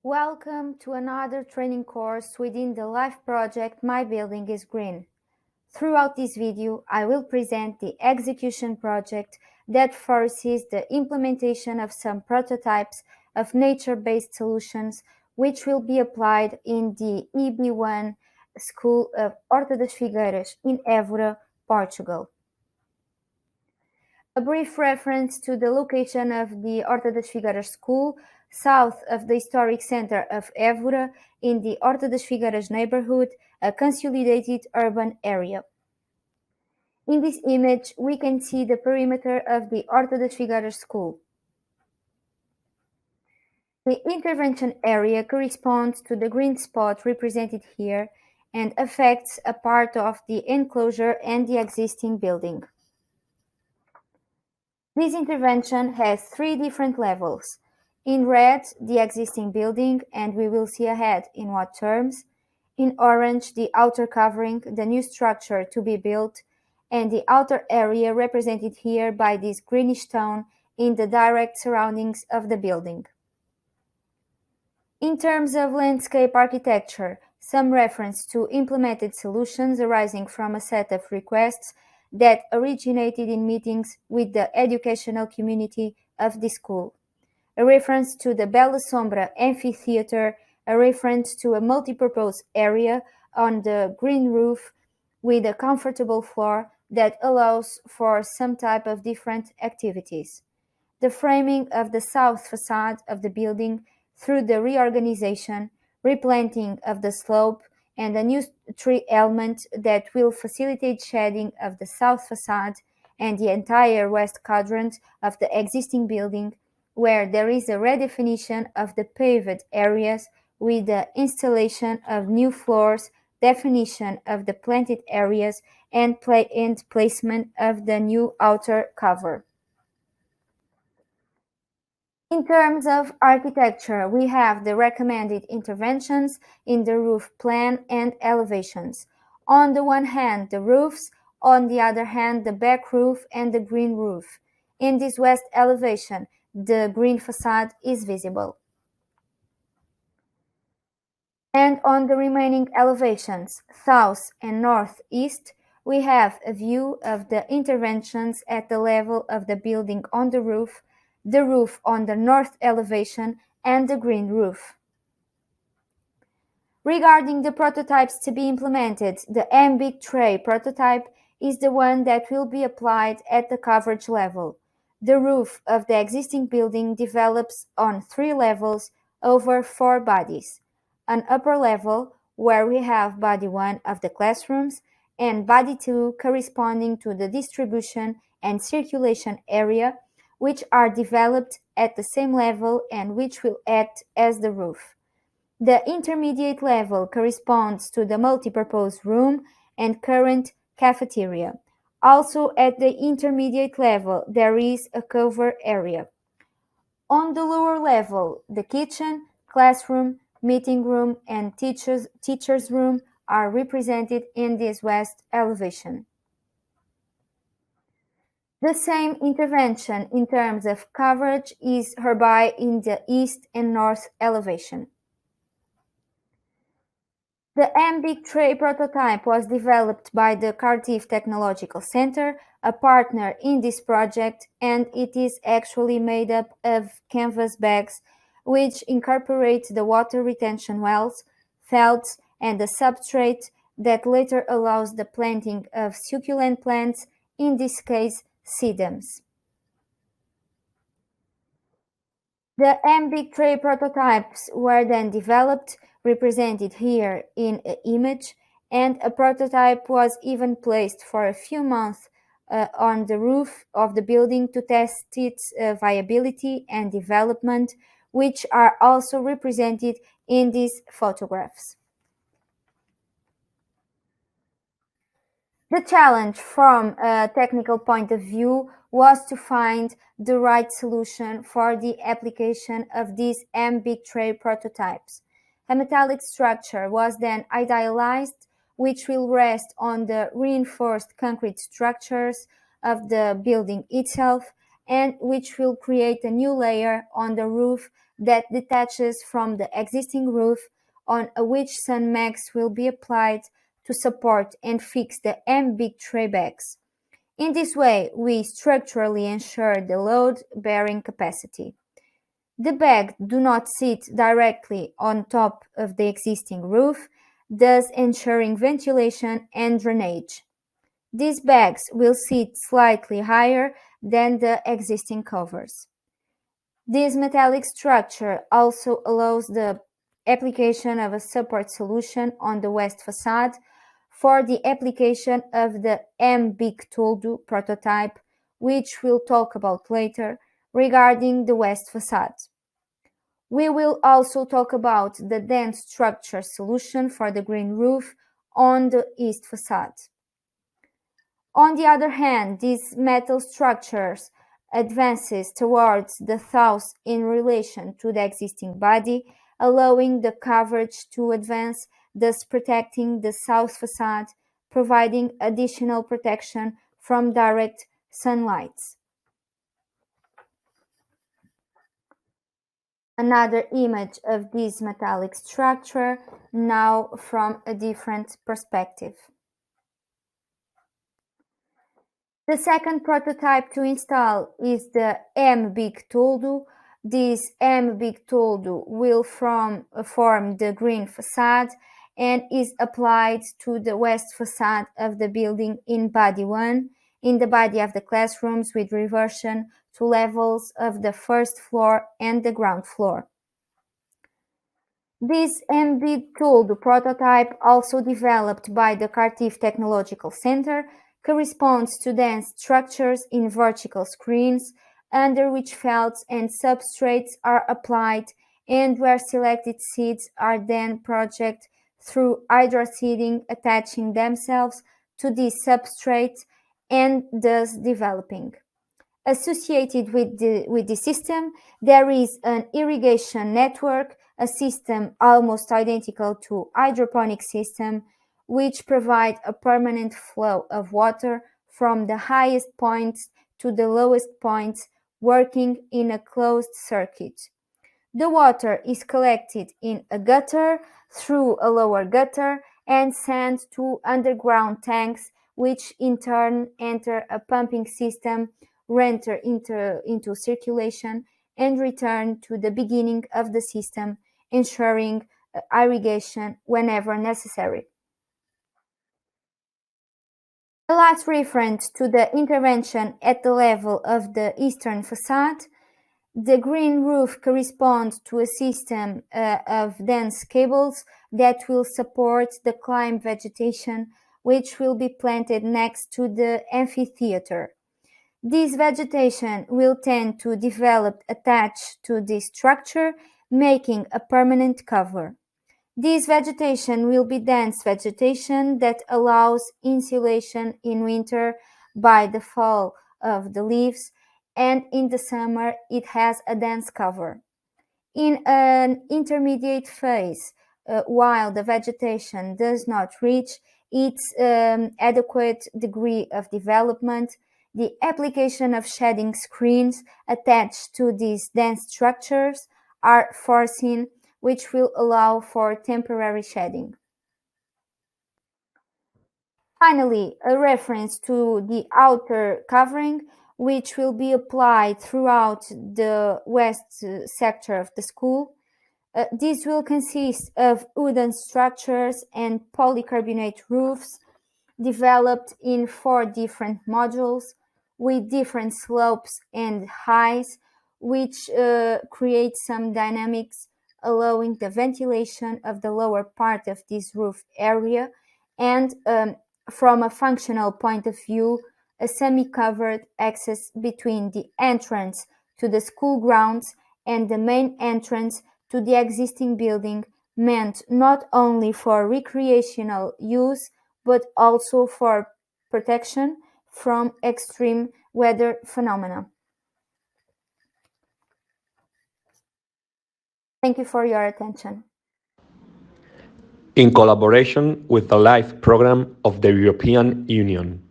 Welcome to another training course within the LIFE project My Building is Green. Throughout this video, I will present the execution project that foresees the implementation of some prototypes of nature-based solutions which will be applied in the EB1 school of Horta das Figueiras in Évora, Portugal. A brief reference to the location of the Horta das Figueiras school, south of the historic center of Évora, in the Horta das Figueiras neighborhood, a consolidated urban area. In this image, we can see the perimeter of the Horta das Figueiras school. The intervention area corresponds to the green spot represented here and affects a part of the enclosure and the existing building. This intervention has three different levels. In red, the existing building, and we will see ahead in what terms. In orange, the outer covering, the new structure to be built, and the outer area represented here by this greenish tone in the direct surroundings of the building. In terms of landscape architecture, some reference to implemented solutions arising from a set of requests that originated in meetings with the educational community of the school. A reference to the Bela Sombra amphitheater, a reference to a multipurpose area on the green roof with a comfortable floor that allows for some type of different activities. The framing of the south facade of the building through the reorganization, replanting of the slope, and a new tree element that will facilitate shading of the south facade and the entire west quadrant of the existing building, where there is a redefinition of the paved areas with the installation of new floors, definition of the planted areas, and placement of the new outer cover. In terms of architecture, we have the recommended interventions in the roof plan and elevations. On the one hand, the roofs, on the other hand, the back roof and the green roof. In this west elevation, the green facade is visible. And on the remaining elevations, south and northeast, we have a view of the interventions at the level of the building on the roof on the north elevation, and the green roof. Regarding the prototypes to be implemented, the M-Big Tray prototype is the one that will be applied at the coverage level. The roof of the existing building develops on 3 levels over 4 bodies. An upper level, where we have body 1 of the classrooms, and body 2 corresponding to the distribution and circulation area, which are developed at the same level and which will act as the roof. The intermediate level corresponds to the multipurpose room and current cafeteria. Also at the intermediate level, there is a cover area. On the lower level, the kitchen, classroom, meeting room, and teacher's room are represented in this west elevation. The same intervention in terms of coverage is hereby in the east and north elevation. The M-Big Tray prototype was developed by the Cardiff Technological Center, a partner in this project, and it is actually made up of canvas bags which incorporate the water retention wells, felts, and the substrate that later allows the planting of succulent plants, in this case sedums. The M-Big Tray prototypes were then developed, represented here in an image, and a prototype was even placed for a few months on the roof of the building to test its viability and development, which are also represented in these photographs. The challenge from a technical point of view was to find the right solution for the application of these M-Big Tray prototypes. A metallic structure was then idealized, which will rest on the reinforced concrete structures of the building itself, and which will create a new layer on the roof that detaches from the existing roof, on which some mags will be applied to support and fix the big tray bags. In this way, we structurally ensure the load-bearing capacity. The bags do not sit directly on top of the existing roof, thus ensuring ventilation and drainage. These bags will sit slightly higher than the existing covers. This metallic structure also allows the application of a support solution on the west facade for the application of the Big Toldo prototype, which we'll talk about later, regarding the west facade. We will also talk about the dense structure solution for the green roof on the east facade. On the other hand, these metal structures advances towards the south in relation to the existing body, allowing the coverage to advance, thus protecting the south facade, providing additional protection from direct sunlight. Another image of this metallic structure, now from a different perspective. The second prototype to install is the Big Toldo. This Big Toldo will form the green facade and is applied to the west facade of the building in body 1, in the body of the classrooms with reversion to levels of the first floor and the ground floor. This Big Toldo prototype, also developed by the Cartif Technological Center, corresponds to dense structures in vertical screens, under which felts and substrates are applied and where selected seeds are then projected through hydroseeding, attaching themselves to these substrates and thus developing. Associated with the system, there is an irrigation network, a system almost identical to hydroponic system, which provide a permanent flow of water from the highest points to the lowest points, working in a closed circuit. The water is collected in a gutter, through a lower gutter, and sent to underground tanks, which in turn enter a pumping system, enter into circulation, and return to the beginning of the system, ensuring irrigation whenever necessary. A last reference to the intervention at the level of the eastern facade. The green roof corresponds to a system of dense cables that will support the climb vegetation, which will be planted next to the amphitheater. This vegetation will tend to develop attached to this structure, making a permanent cover. This vegetation will be dense vegetation that allows insulation in winter by the fall of the leaves, and in the summer it has a dense cover. In an intermediate phase, while the vegetation does not reach its adequate degree of development, the application of shading screens attached to these dense structures are foreseen, which will allow for temporary shading. Finally, a reference to the outer covering, which will be applied throughout the west sector of the school. This will consist of wooden structures and polycarbonate roofs developed in 4 different modules with different slopes and heights, which create some dynamics, allowing the ventilation of the lower part of this roof area, and from a functional point of view, a semi-covered access between the entrance to the school grounds and the main entrance to the existing building, meant not only for recreational use but also for protection from extreme weather phenomena. Thank you for your attention. In collaboration with the LIFE program of the European Union.